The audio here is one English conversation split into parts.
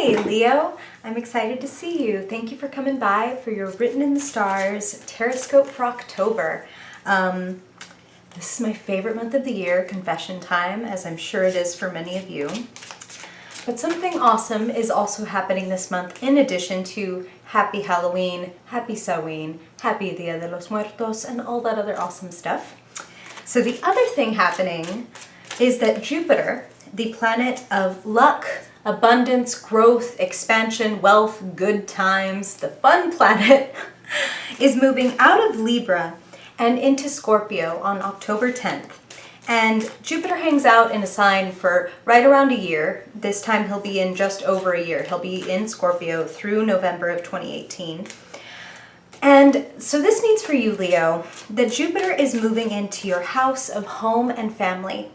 Hey Leo, I'm excited to see you. Thank you for coming by for your Written in the Stars Horoscope for October. This is my favorite month of the year, confession time, as I'm sure it is for many of you. But something awesome is also happening this month in addition to Happy Halloween, Happy Samhain, Happy Dia de los Muertos, and all that other awesome stuff. So the other thing happening is that Jupiter, the planet of luck, abundance, growth, expansion, wealth, good times, the fun planet, is moving out of Libra and into Scorpio on October 10th. And Jupiter hangs out in a sign for right around a year. This time he'll be in just over a year. He'll be in Scorpio through November of 2018. And so this means for you, Leo, that Jupiter is moving into your house of home and family.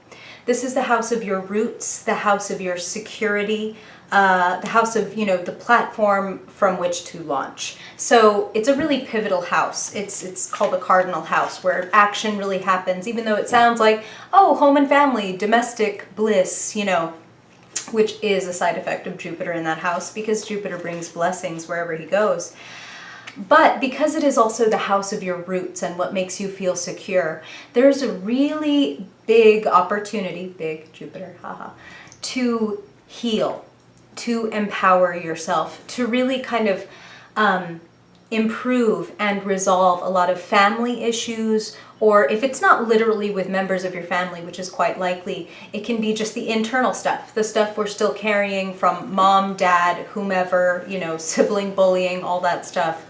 This is the house of your roots, the house of your security, the house of, the platform from which to launch. So it's a really pivotal house. It's called the cardinal house, where action really happens, even though it sounds like, oh, home and family, domestic bliss, which is a side effect of Jupiter in that house, because Jupiter brings blessings wherever he goes. But because it is also the house of your roots and what makes you feel secure, there's a really big opportunity, big Jupiter, to heal, to empower yourself, to really kind of improve and resolve a lot of family issues, or if it's not literally with members of your family, which is quite likely, it can be just the internal stuff, the stuff we're still carrying from mom, dad, whomever, sibling bullying, all that stuff.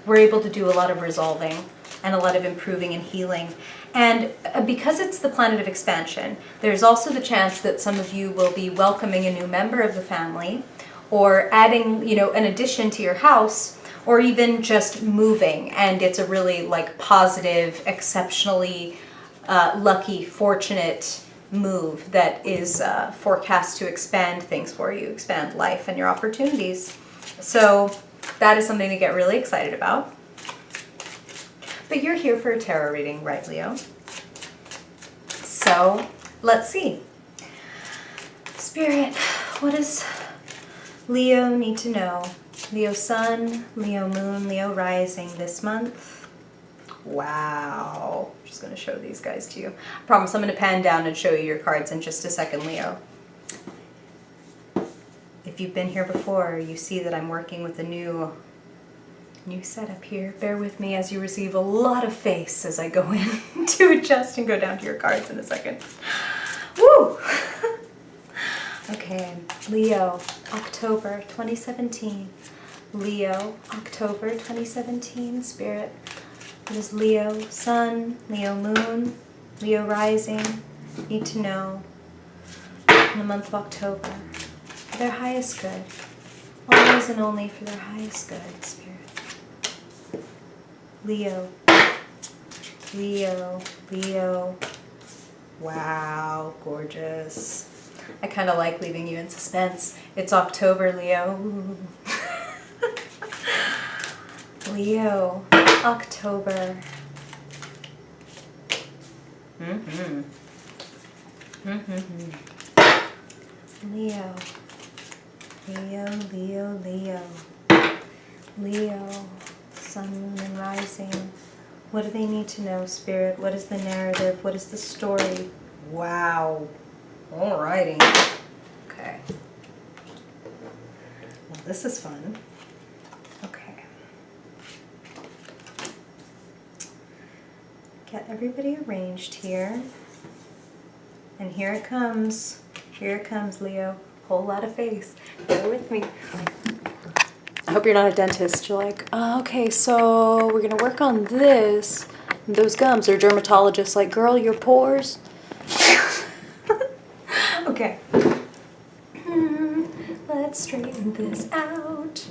We're able to do a lot of resolving and a lot of improving and healing. And because it's the planet of expansion, there's also the chance that some of you will be welcoming a new member of the family, or adding, an addition to your house, or even just moving. And it's a really positive, exceptionally lucky, fortunate move that is forecast to expand things for you, expand life and your opportunities. So that is something to get really excited about. But you're here for a tarot reading, right, Leo? So let's see. Spirit, what does Leo need to know? Leo Sun, Leo Moon, Leo Rising this month. Wow. I'm just going to show these guys to you. I promise I'm going to pan down and show you your cards in just a second, Leo. If you've been here before, you see that I'm working with a new setup here. Bear with me as you receive a lot of face as I go in to adjust and go down to your cards in a second. Woo! Okay, Leo, October 2017. Leo, October 2017. Spirit, what does Leo Sun, Leo Moon, Leo Rising need to know in the month of October? For their highest good. Always and only for their highest good, Spirit. Leo. Leo. Leo. Wow, gorgeous. I kind of like leaving you in suspense. It's October, Leo. Ooh. Leo. October. Leo. Leo, Leo, Leo. Leo, Sun, Moon, and Rising. What do they need to know, Spirit? What is the narrative? What is the story? Wow. Alrighty. Okay. Well, this is fun. Okay. Get everybody arranged here. And here it comes. Here it comes, Leo. Whole lot of face. Bear with me. I hope you're not a dentist. You're like, oh, okay, so we're going to work on this. And those gums are dermatologists like, girl, your pores. Okay. Let's straighten this out.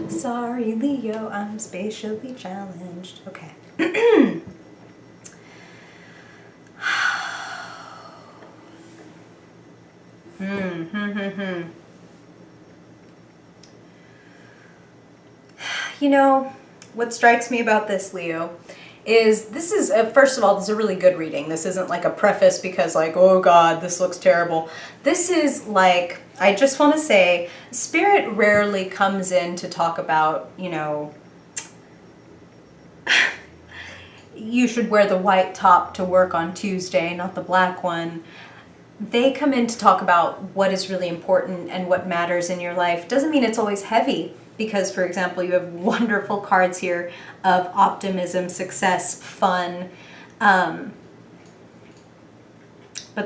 Sorry, Leo, I'm spatially challenged. Okay. What strikes me about this, Leo, is, this is, first of all, this is a really good reading. This isn't like a preface because like, oh God, this looks terrible. This is like, I just want to say, Spirit rarely comes in to talk about, you know, you should wear the white top to work on Tuesday, not the black one. They come in to talk about what is really important and what matters in your life. Doesn't mean it's always heavy, because, for example, you have wonderful cards here of optimism, success, fun. But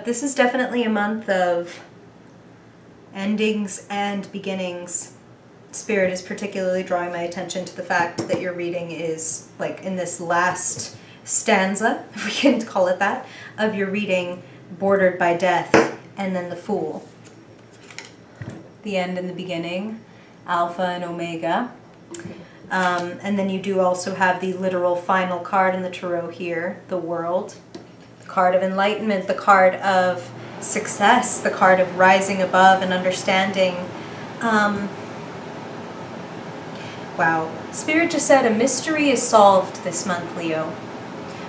this is definitely a month of endings and beginnings. Spirit is particularly drawing my attention to the fact that your reading is like in this last stanza, if we can call it that, of your reading, bordered by death and then the Fool. The end and the beginning, Alpha and Omega. And then you do also have the literal final card in the tarot here, the World, the card of enlightenment, the card of success, the card of rising above and understanding. Wow. Spirit just said a mystery is solved this month, Leo.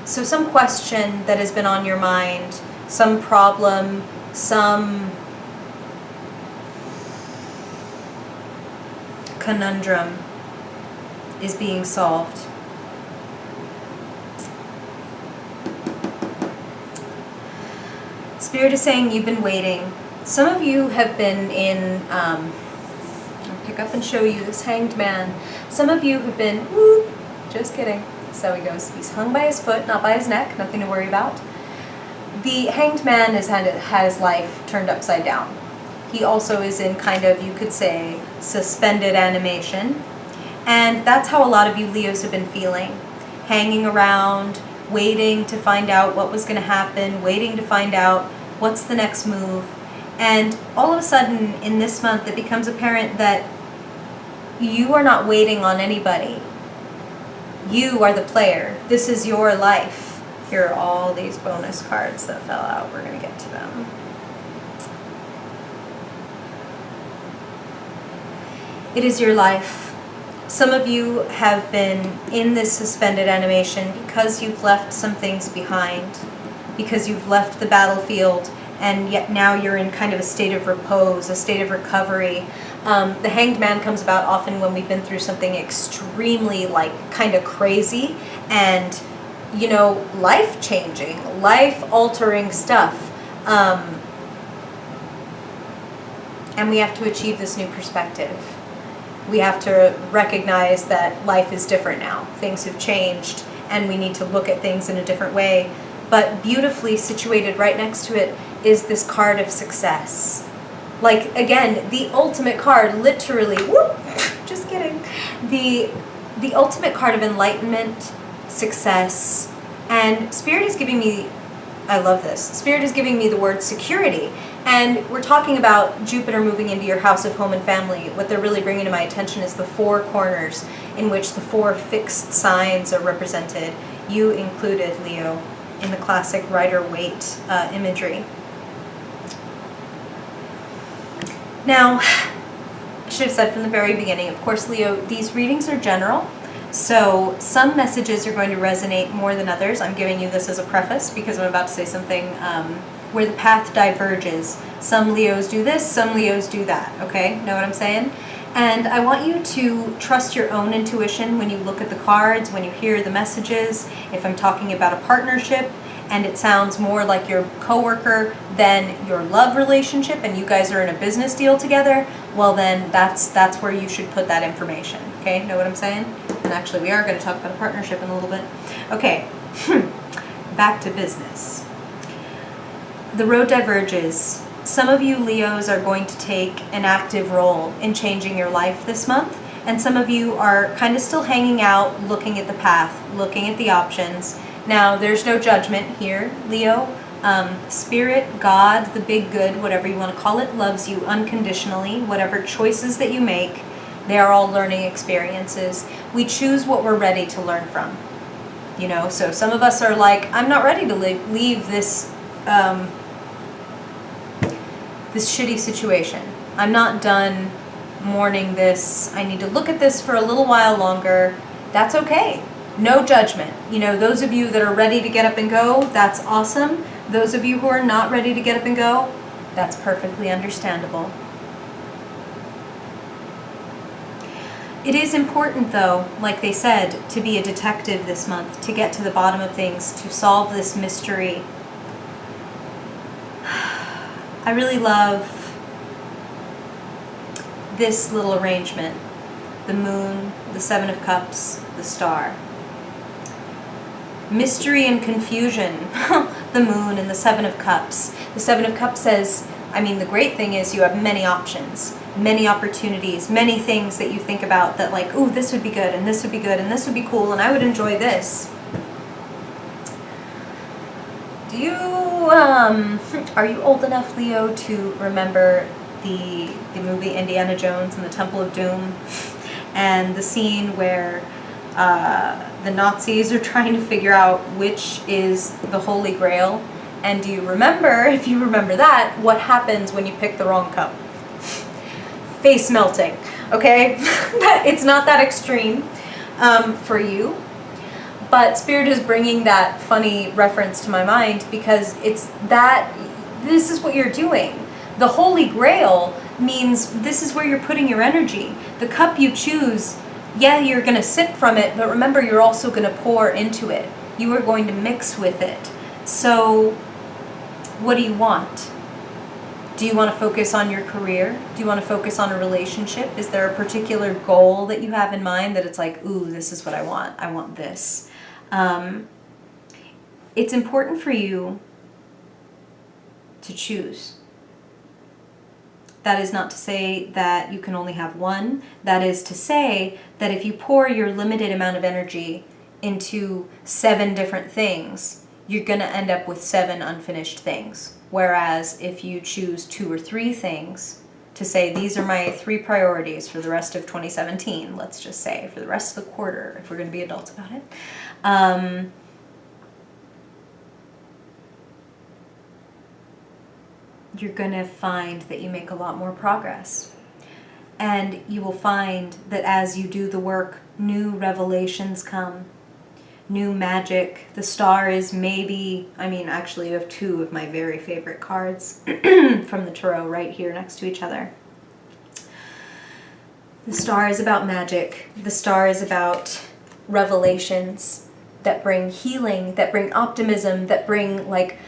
So some question that has been on your mind, some problem, some conundrum is being solved. Spirit is saying you've been waiting. Some of you have been in, I'll pick up and show you this Hanged Man. Some of you have been, whoop, just kidding. So he goes, he's hung by his foot, not by his neck, nothing to worry about. The Hanged Man has had his life turned upside down. He also is in kind of, you could say, suspended animation. And that's how a lot of you Leos have been feeling. Hanging around, waiting to find out what was going to happen, waiting to find out what's the next move. And all of a sudden, in this month, it becomes apparent that you are not waiting on anybody. You are the player. This is your life. Here are all these bonus cards that fell out. We're going to get to them. It is your life. Some of you have been in this suspended animation because you've left some things behind, because you've left the battlefield, and yet now you're in kind of a state of repose, a state of recovery. The Hanged Man comes about often when we've been through something extremely, like, kind of crazy and, you know, life-changing, life-altering stuff. And we have to achieve this new perspective. We have to recognize that life is different now. Things have changed, and we need to look at things in a different way. But beautifully situated right next to it is this card of success. Like, again, the ultimate card, literally, whoop, just kidding. The ultimate card of enlightenment, success, and Spirit is giving me, I love this, Spirit is giving me the word security. And we're talking about Jupiter moving into your house of home and family. What they're really bringing to my attention is the four corners in which the four fixed signs are represented. You included, Leo, in the classic Rider-Waite imagery. Now, I should have said from the very beginning, of course, Leo, these readings are general. So some messages are going to resonate more than others. I'm giving you this as a preface because I'm about to say something where the path diverges. Some Leos do this, some Leos do that, okay? Know what I'm saying? And I want you to trust your own intuition when you look at the cards, when you hear the messages. If I'm talking about a partnership and it sounds more like your coworker than your love relationship and you guys are in a business deal together, well then that's where you should put that information, okay? Know what I'm saying? And actually we are going to talk about a partnership in a little bit. Okay, back to business. The road diverges. Some of you Leos are going to take an active role in changing your life this month, and some of you are kind of still hanging out, looking at the path, looking at the options. Now, there's no judgment here, Leo. Spirit, God, the big good, whatever you want to call it, loves you unconditionally. Whatever choices that you make, they are all learning experiences. We choose what we're ready to learn from. You know, so some of us are like, I'm not ready to leave this this shitty situation. I'm not done mourning this. I need to look at this for a little while longer. That's okay. No judgment. You know, those of you that are ready to get up and go, that's awesome. Those of you who are not ready to get up and go, that's perfectly understandable. It is important, though, like they said, to be a detective this month, to get to the bottom of things, to solve this mystery. I really love this little arrangement. The moon, the Seven of Cups, the star. Mystery and confusion, the moon and the Seven of Cups. The Seven of Cups says, I mean, the great thing is you have many options, many opportunities, many things that you think about that like, ooh, this would be good, and this would be good, and this would be cool, and I would enjoy this. Do you, are you old enough, Leo, to remember the movie Indiana Jones and the Temple of Doom? And the scene where the Nazis are trying to figure out which is the Holy Grail. And do you remember, if you remember that, what happens when you pick the wrong cup? Face melting, okay? It's not that extreme for you. But Spirit is bringing that funny reference to my mind because it's that, this is what you're doing. The Holy Grail means this is where you're putting your energy. The cup you choose, yeah, you're going to sip from it, but remember, you're also going to pour into it. You are going to mix with it. So, what do you want? Do you want to focus on your career? Do you want to focus on a relationship? Is there a particular goal that you have in mind that it's like, ooh, this is what I want. I want this. It's important for you to choose. That is not to say that you can only have one. That is to say that if you pour your limited amount of energy into 7 different things, you're going to end up with 7 unfinished things. Whereas if you choose 2 or 3 things to say, these are my 3 priorities for the rest of 2017, let's just say, for the rest of the quarter, if we're going to be adults about it, you're going to find that you make a lot more progress. And you will find that as you do the work, new revelations come, new magic. The star is maybe, I mean, actually you have 2 of my very favorite cards from the tarot right here next to each other. The star is about magic. The star is about revelations that bring healing, that bring optimism, that bring like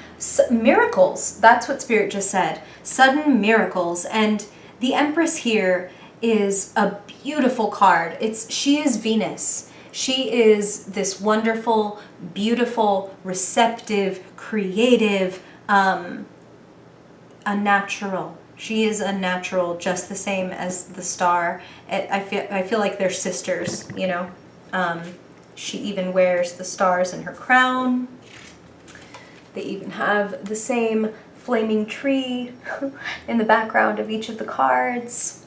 miracles. That's what Spirit just said. Sudden miracles. And the Empress here is a beautiful card. She is Venus. She is this wonderful, beautiful, receptive, creative, a natural. She is a natural, just the same as the star. I feel like they're sisters, you know. She even wears the stars in her crown. They even have the same flaming tree in the background of each of the cards.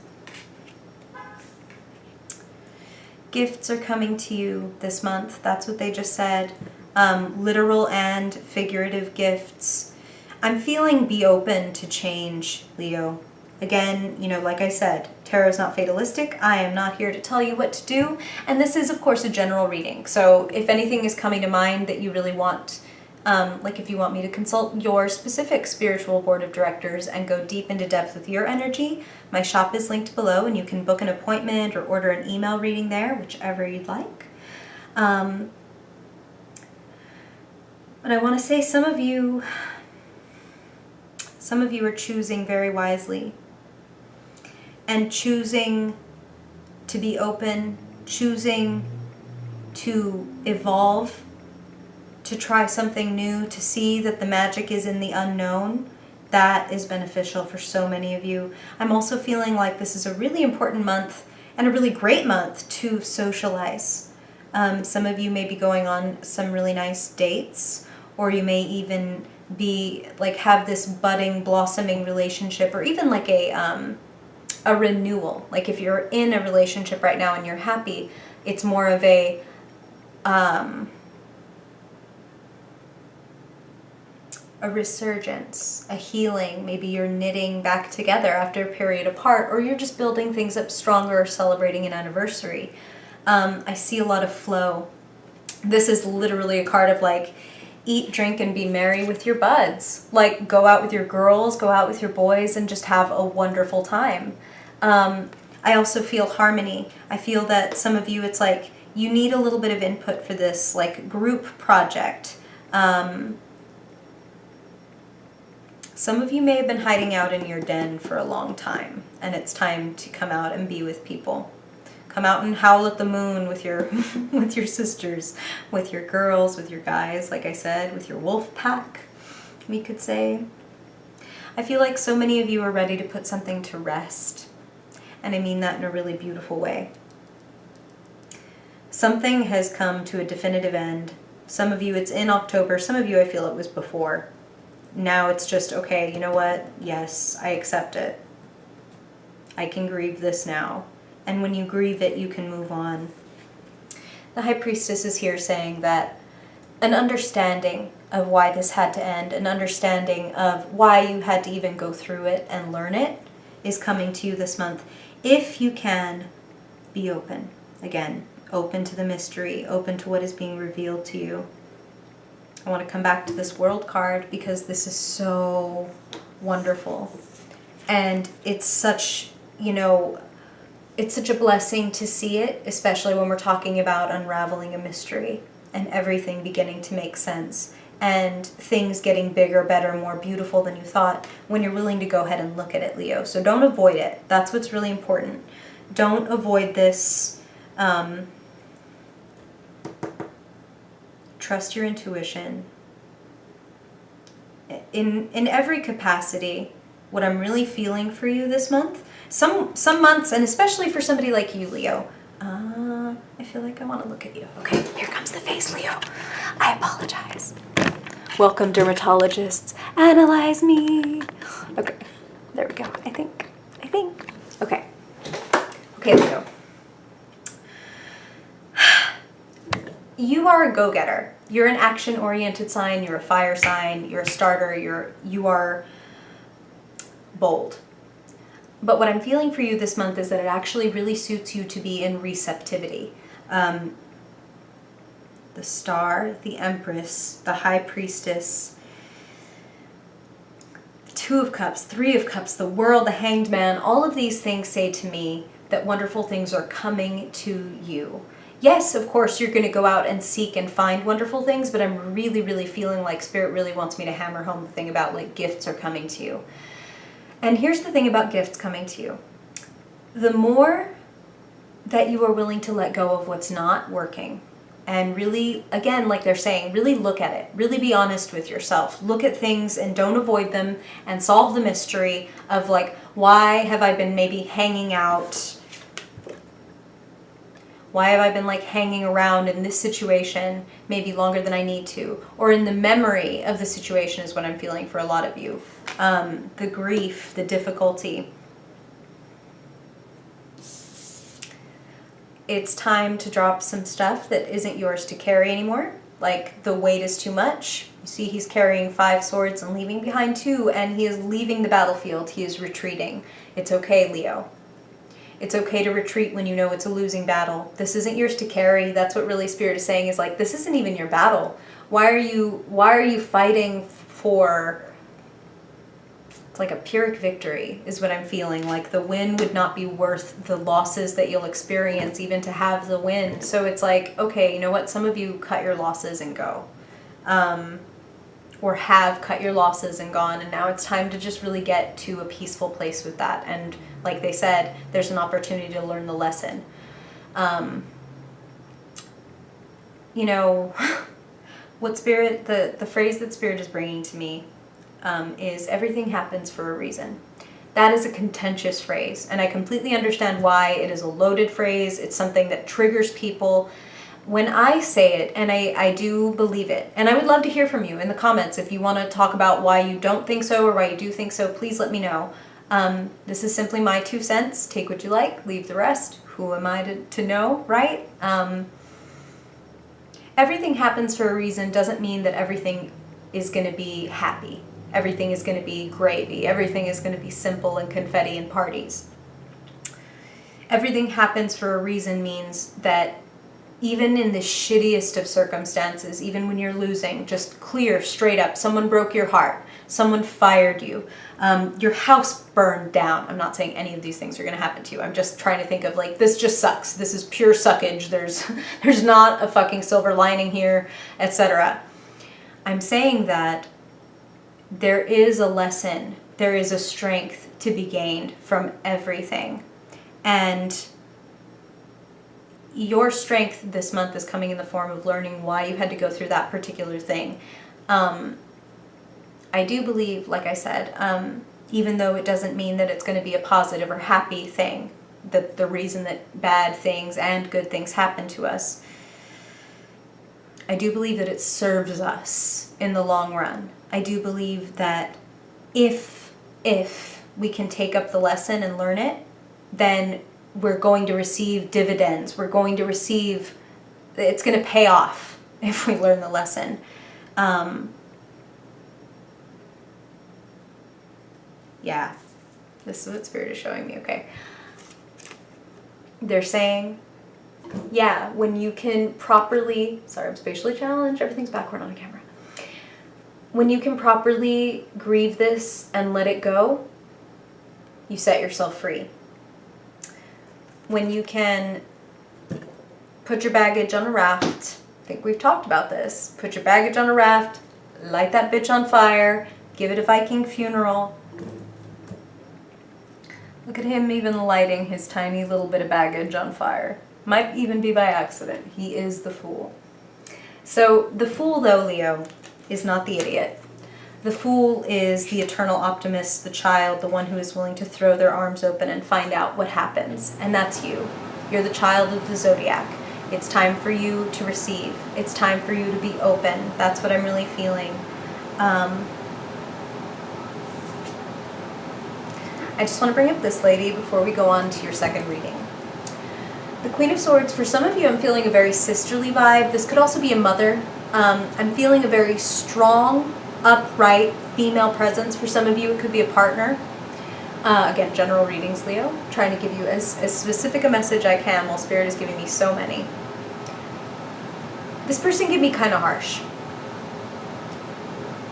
Gifts are coming to you this month. That's what they just said. Literal and figurative gifts. I'm feeling be open to change, Leo. Again, you know, like I said, tarot is not fatalistic. I am not here to tell you what to do. And this is, of course, a general reading. So if anything is coming to mind that you really want, like if you want me to consult your specific spiritual board of directors and go deep into depth with your energy, my shop is linked below and you can book an appointment or order an email reading there, whichever you'd like. But I want to say some of you are choosing very wisely and choosing to be open, choosing to evolve, to try something new, to see that the magic is in the unknown. That is beneficial for so many of you. I'm also feeling like this is a really important month and a really great month to socialize. Some of you may be going on some really nice dates, or you may even be like have this budding, blossoming relationship, or even like a renewal. Like if you're in a relationship right now and you're happy, it's more of a resurgence, a healing. Maybe you're knitting back together after a period apart, or you're just building things up stronger or celebrating an anniversary. I see a lot of flow. This is literally a card of like, eat, drink, and be merry with your buds. Like, go out with your girls, go out with your boys, and just have a wonderful time. I also feel harmony. I feel that some of you, it's like, you need a little bit of input for this, like, group project. Some of you may have been hiding out in your den for a long time, and it's time to come out and be with people. Come out and howl at the moon with your with your sisters, with your girls, with your guys, like I said, with your wolf pack, we could say. I feel like so many of you are ready to put something to rest, and I mean that in a really beautiful way. Something has come to a definitive end. Some of you, it's in October. Some of you, I feel it was before. Now it's just, okay, you know what? Yes, I accept it. I can grieve this now. And when you grieve it, you can move on. The High Priestess is here saying that an understanding of why this had to end, an understanding of why you had to even go through it and learn it, is coming to you this month. If you can, be open. Again, open to the mystery, open to what is being revealed to you. I want to come back to this World card because this is so wonderful. And it's such, you know, it's such a blessing to see it, especially when we're talking about unraveling a mystery and everything beginning to make sense and things getting bigger, better, more beautiful than you thought when you're willing to go ahead and look at it, Leo. So don't avoid it. That's what's really important. Don't avoid this. Trust your intuition. In every capacity, what I'm really feeling for you this month, some months, and especially for somebody like you, Leo, I feel like I want to look at you. Okay, here comes the face, Leo. I apologize. Welcome, dermatologists. Analyze me. Okay, there we go. I think. Okay. Okay, Leo. You are a go-getter. You're an action-oriented sign. You're a fire sign. You're a starter. You are bold. But what I'm feeling for you this month is that it actually really suits you to be in receptivity. The Star, the Empress, the High Priestess, the Two of Cups, Three of Cups, the World, the Hanged Man, all of these things say to me that wonderful things are coming to you. Yes, of course, you're going to go out and seek and find wonderful things, but I'm really, really feeling like Spirit really wants me to hammer home the thing about like gifts are coming to you. And here's the thing about gifts coming to you. The more that you are willing to let go of what's not working and really, again, like they're saying, really look at it. Really be honest with yourself. Look at things and don't avoid them and solve the mystery of like, why have I been maybe hanging out? Why have I been like hanging around in this situation maybe longer than I need to? Or in the memory of the situation is what I'm feeling for a lot of you. The grief, the difficulty. It's time to drop some stuff that isn't yours to carry anymore. Like the weight is too much. You see he's carrying 5 swords and leaving behind 2, and he is leaving the battlefield. He is retreating. It's okay, Leo. It's okay to retreat when you know it's a losing battle. This isn't yours to carry. That's what really Spirit is saying, is like, this isn't even your battle. Why are you fighting for, it's like a Pyrrhic victory is what I'm feeling. Like the win would not be worth the losses that you'll experience even to have the win. So it's like, okay, you know what? Some of you cut your losses and go. Or have cut your losses and gone, and now it's time to just really get to a peaceful place with that. And like they said, there's an opportunity to learn the lesson. You know, what Spirit, the phrase that Spirit is bringing to me is everything happens for a reason. That is a contentious phrase, and I completely understand why. It is a loaded phrase. It's something that triggers people. When I say it, and I do believe it, and I would love to hear from you in the comments if you want to talk about why you don't think so or why you do think so, please let me know. This is simply my 2 cents. Take what you like, leave the rest. Who am I to know, right? Everything happens for a reason doesn't mean that everything is going to be happy. Everything is going to be gravy. Everything is going to be simple and confetti and parties. Everything happens for a reason means that even in the shittiest of circumstances, even when you're losing, just clear, straight up. Someone broke your heart. Someone fired you. Your house burned down. I'm not saying any of these things are going to happen to you. I'm just trying to think of like, this just sucks. This is pure suckage. There's not a fucking silver lining here, etc. I'm saying that there is a lesson, there is a strength to be gained from everything. And your strength this month is coming in the form of learning why you had to go through that particular thing. I do believe, like I said, even though it doesn't mean that it's going to be a positive or happy thing, that the reason that bad things and good things happen to us, I do believe that it serves us in the long run. I do believe that if we can take up the lesson and learn it, then we're going to receive dividends. We're going to receive, it's going to pay off if we learn the lesson. Yeah, this is what Spirit is showing me, okay. They're saying, yeah, when you can properly, sorry, I'm spatially challenged, everything's backward on a camera. When you can properly grieve this and let it go, you set yourself free. When you can put your baggage on a raft, I think we've talked about this, put your baggage on a raft, light that bitch on fire, give it a Viking funeral. Look at him even lighting his tiny little bit of baggage on fire. Might even be by accident. He is the fool. So the fool, though, Leo, is not the idiot. The fool is the eternal optimist, the child, the one who is willing to throw their arms open and find out what happens. And that's you. You're the child of the zodiac. It's time for you to receive. It's time for you to be open. That's what I'm really feeling. I just want to bring up this lady before we go on to your second reading. The Queen of Swords, for some of you, I'm feeling a very sisterly vibe. This could also be a mother. I'm feeling a very strong, upright female presence. For some of you, it could be a partner. Again, general readings, Leo. Trying to give you as specific a message I can while Spirit is giving me so many. This person can be kind of harsh.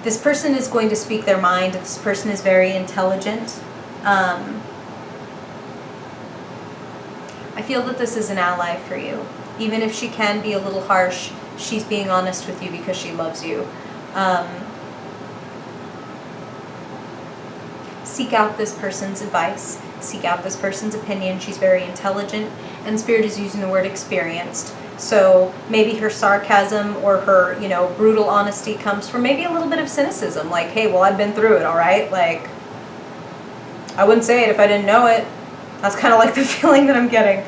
This person is going to speak their mind. This person is very intelligent. I feel that this is an ally for you. Even if she can be a little harsh, she's being honest with you because she loves you. Seek out this person's advice. Seek out this person's opinion. She's very intelligent, and Spirit is using the word experienced. So maybe her sarcasm or her, brutal honesty comes from maybe a little bit of cynicism. Like, hey, well, I've been through it, all right? Like, I wouldn't say it if I didn't know it. That's kind of like the feeling that I'm getting.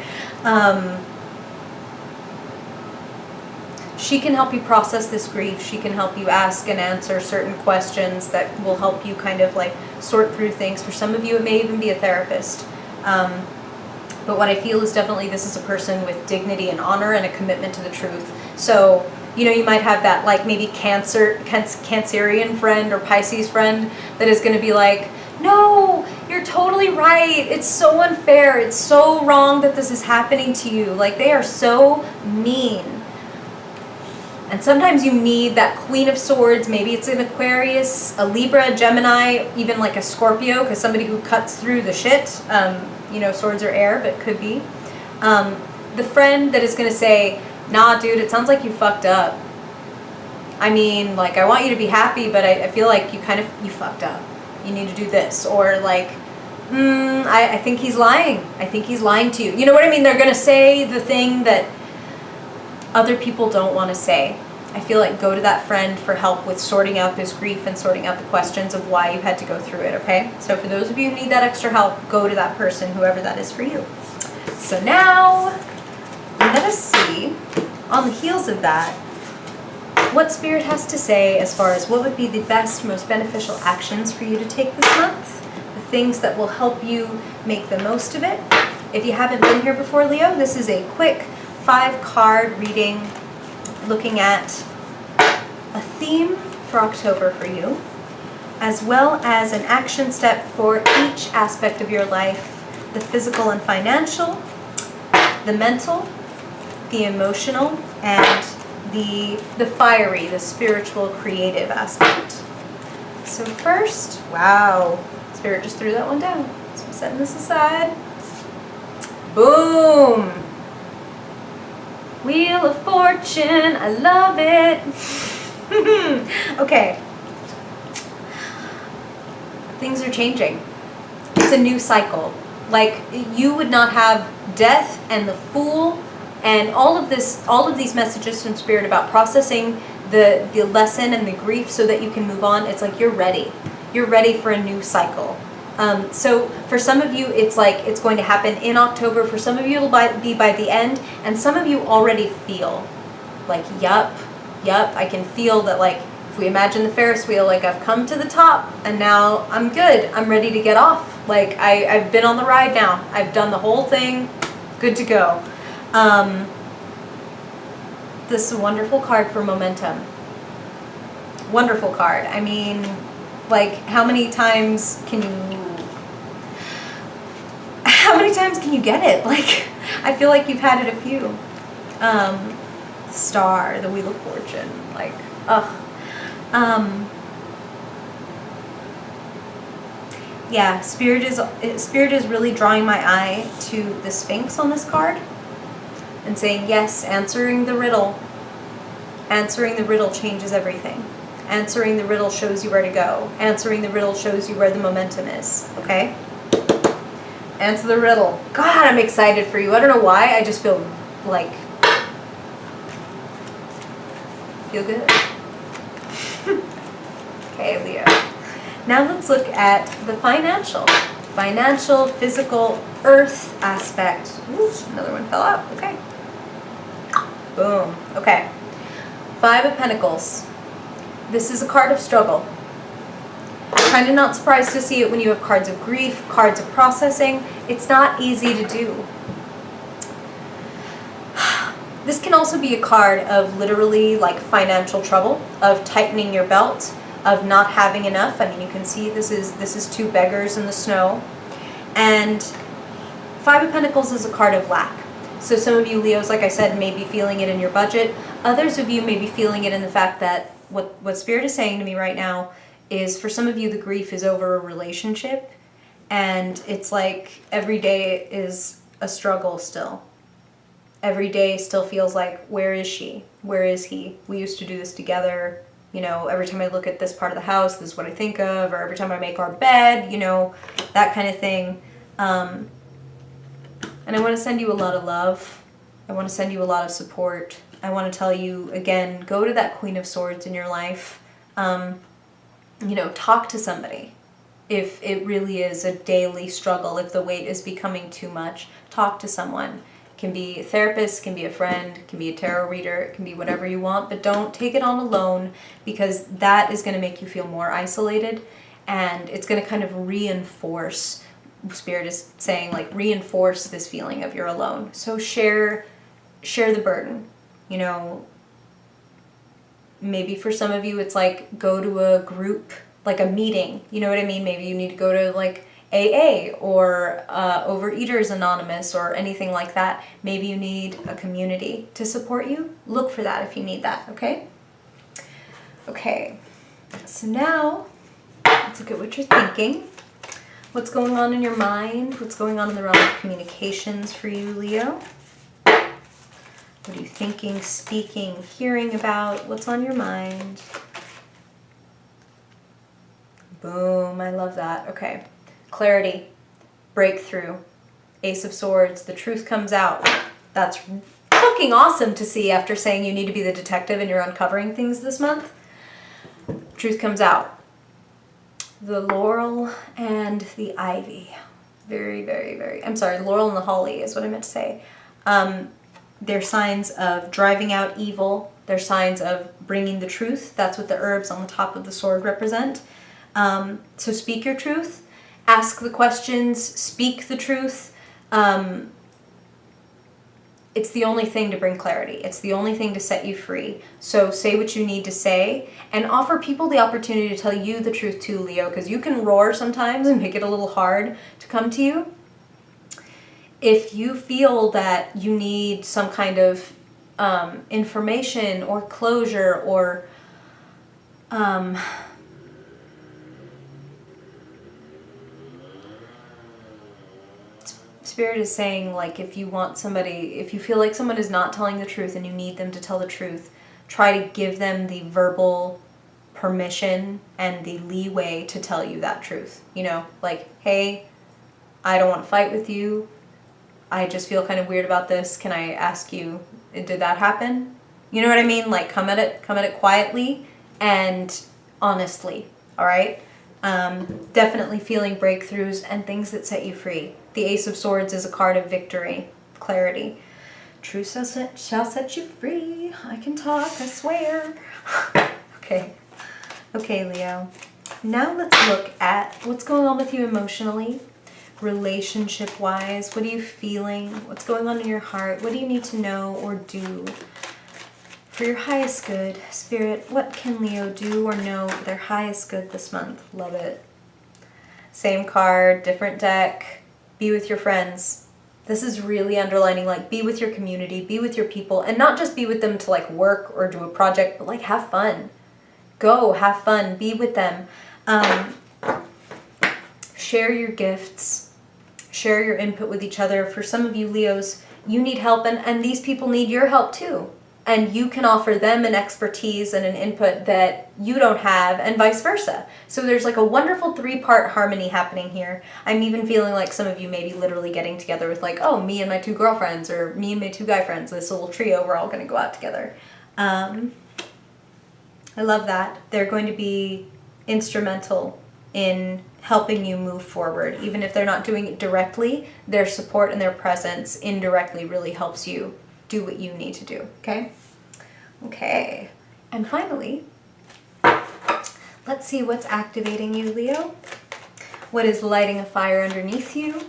She can help you process this grief. She can help you ask and answer certain questions that will help you kind of like sort through things. For some of you, it may even be a therapist. But what I feel is definitely this is a person with dignity and honor and a commitment to the truth. So, you might have that like maybe Cancerian friend or Pisces friend that is going to be like, no, you're totally right. It's so unfair. It's so wrong that this is happening to you. Like, they are so mean. And sometimes you need that Queen of Swords. Maybe it's an Aquarius, a Libra, Gemini, even like a Scorpio, because somebody who cuts through the shit. Swords are air, but could be. The friend that is going to say, nah, dude, it sounds like you fucked up. I mean, like, I want you to be happy, but I feel like you fucked up. You need to do this. Or like, I think he's lying. I think he's lying to you. You know what I mean? They're going to say the thing that other people don't want to say. I feel like go to that friend for help with sorting out this grief and sorting out the questions of why you had to go through it, okay? So for those of you who need that extra help, go to that person, whoever that is for you. So now, let us see, on the heels of that, what Spirit has to say as far as what would be the best, most beneficial actions for you to take this month, the things that will help you make the most of it. If you haven't been here before, Leo, this is a quick 5-card reading looking at a theme for October for you, as well as an action step for each aspect of your life, the physical and financial, the mental, the emotional, and the fiery, the spiritual, creative aspect. So first, wow, Spirit just threw that one down. So I'm setting this aside. Boom! Wheel of Fortune, I love it. Okay. Things are changing. It's a new cycle. Like, you would not have death and the Fool and all of these messages from Spirit about processing the lesson and the grief so that you can move on. It's like you're ready. You're ready for a new cycle. So for some of you, it's like it's going to happen in October. For some of you, it'll be by the end. And some of you already feel like, yup, I can feel that, like, if we imagine the Ferris wheel, like, I've come to the top and now I'm good. I'm ready to get off. Like, I've been on the ride now. I've done the whole thing. Good to go. This is a wonderful card for momentum. Wonderful card. I mean, like, how many times can you get it? Like, I feel like you've had it a few. Star, the Wheel of Fortune, like, ugh. Yeah, Spirit is really drawing my eye to the Sphinx on this card and saying, yes, answering the riddle. Answering the riddle changes everything. Answering the riddle shows you where to go. Answering the riddle shows you where the momentum is, okay? Answer the riddle. God, I'm excited for you. I don't know why, I just feel like, feel good. Okay, Leo. Now let's look at the financial, physical, earth aspect. Ooh, another one fell out. Okay. Boom. Okay. 5 of Pentacles. This is a card of struggle. Kind of not surprised to see it when you have cards of grief, cards of processing. It's not easy to do. This can also be a card of literally, like, financial trouble, of tightening your belt, of not having enough. I mean, you can see this is 2 beggars in the snow. And 5 of Pentacles is a card of lack. So some of you Leos, like I said, may be feeling it in your budget. Others of you may be feeling it in the fact that what Spirit is saying to me right now is, for some of you, the grief is over a relationship. And it's like every day is a struggle still. Every day still feels like, where is she? Where is he? We used to do this together. You know, every time I look at this part of the house, this is what I think of. Or every time I make our bed, you know, that kind of thing. And I want to send you a lot of love. I want to send you a lot of support. I want to tell you, again, go to that Queen of Swords in your life. You know, talk to somebody. If it really is a daily struggle, if the weight is becoming too much, talk to someone. Can be a therapist, can be a friend, can be a tarot reader, it can be whatever you want, but don't take it on alone, because that is going to make you feel more isolated, and it's going to kind of reinforce, Spirit is saying, like, reinforce this feeling of you're alone. So share the burden. You know, maybe for some of you it's like, go to a group, like a meeting, you know what I mean? Maybe you need to go to, like, AA or Overeaters Anonymous or anything like that. Maybe you need a community to support you. Look for that if you need that, okay? Okay, so now let's look at what you're thinking. What's going on in your mind? What's going on in the realm of communications for you, Leo? What are you thinking, speaking, hearing about? What's on your mind? Boom, I love that. Okay. Clarity, breakthrough, Ace of Swords, the truth comes out. That's fucking awesome to see after saying you need to be the detective and you're uncovering things this month. Truth comes out. The laurel and the ivy. Very, very, very, I'm sorry, laurel and the holly is what I meant to say. They're signs of driving out evil. They're signs of bringing the truth. That's what the herbs on the top of the sword represent. So speak your truth. Ask the questions, speak the truth. It's the only thing to bring clarity. It's the only thing to set you free. So say what you need to say and offer people the opportunity to tell you the truth too, Leo, because you can roar sometimes and make it a little hard to come to you. If you feel that you need some kind of information or closure or Spirit is saying, like, if you want somebody, if you feel like someone is not telling the truth and you need them to tell the truth, try to give them the verbal permission and the leeway to tell you that truth. You know, like, hey, I don't want to fight with you. I just feel kind of weird about this. Can I ask you, did that happen? You know what I mean? Like, come at it quietly and honestly, all right? Definitely feeling breakthroughs and things that set you free. The Ace of Swords is a card of victory, clarity. Truth shall set you free. I can talk, I swear. Okay. Okay, Leo. Now let's look at what's going on with you emotionally, relationship-wise. What are you feeling? What's going on in your heart? What do you need to know or do for your highest good? Spirit, what can Leo do or know for their highest good this month? Love it. Same card, different deck. Be with your friends. This is really underlining, like, be with your community, be with your people, and not just be with them to, like, work or do a project, but, like, have fun. Go, have fun, be with them. Share your gifts. Share your input with each other. For some of you Leos, you need help, and these people need your help too. And you can offer them an expertise and an input that you don't have, and vice versa. So there's like a wonderful 3-part harmony happening here. I'm even feeling like some of you may be literally getting together with, like, oh, me and my 2 girlfriends, or me and my 2 guy friends, this little trio, we're all going to go out together. I love that. They're going to be instrumental in helping you move forward. Even if they're not doing it directly, their support and their presence indirectly really helps you do what you need to do, okay? Okay. And finally, let's see what's activating you, Leo. What is lighting a fire underneath you?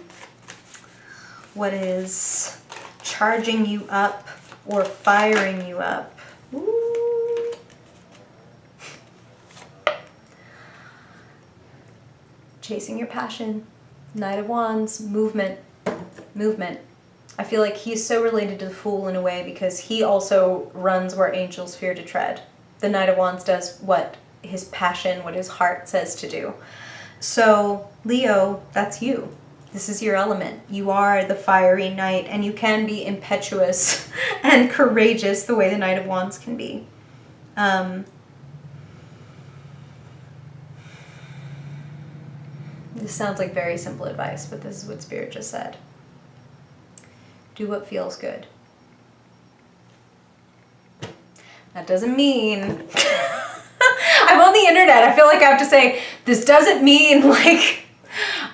What is charging you up or firing you up? Ooh. Chasing your passion. Knight of Wands, movement. Movement. I feel like he's so related to the Fool in a way because he also runs where angels fear to tread. The Knight of Wands does what his passion, what his heart says to do. So, Leo, that's you. This is your element. You are the fiery knight, and you can be impetuous and courageous the way the Knight of Wands can be. This sounds like very simple advice, but this is what Spirit just said. Do what feels good. That doesn't mean... I'm on the internet. I feel like I have to say, this doesn't mean like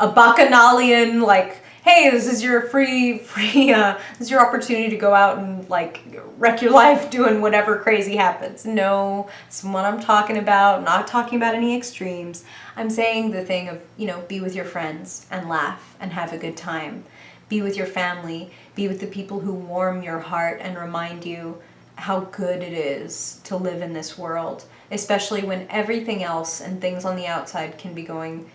a bacchanalian, like, hey, this is your this is your opportunity to go out and like wreck your life doing whatever crazy happens. No, it's what I'm talking about. I'm not talking about any extremes. I'm saying the thing of, you know, be with your friends and laugh and have a good time. Be with your family. Be with the people who warm your heart and remind you how good it is to live in this world, especially when everything else and things on the outside can be going